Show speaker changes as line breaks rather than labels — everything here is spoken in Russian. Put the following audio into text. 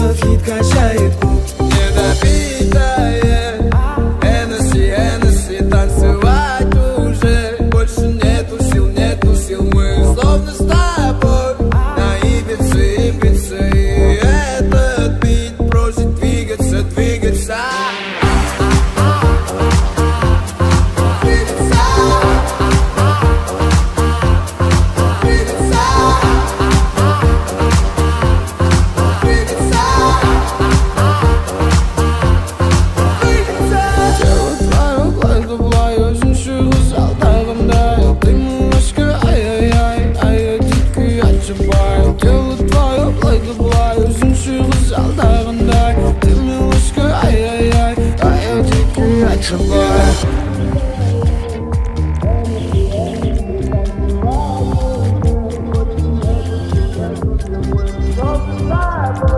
этот хит качает клуб. Недопитая Hennessy, Hennessy, танцевать уже больше нету сил, мы словно с тобой на Ибице, Ибице. И этот бит просит двигаться, двигаться.
Bye.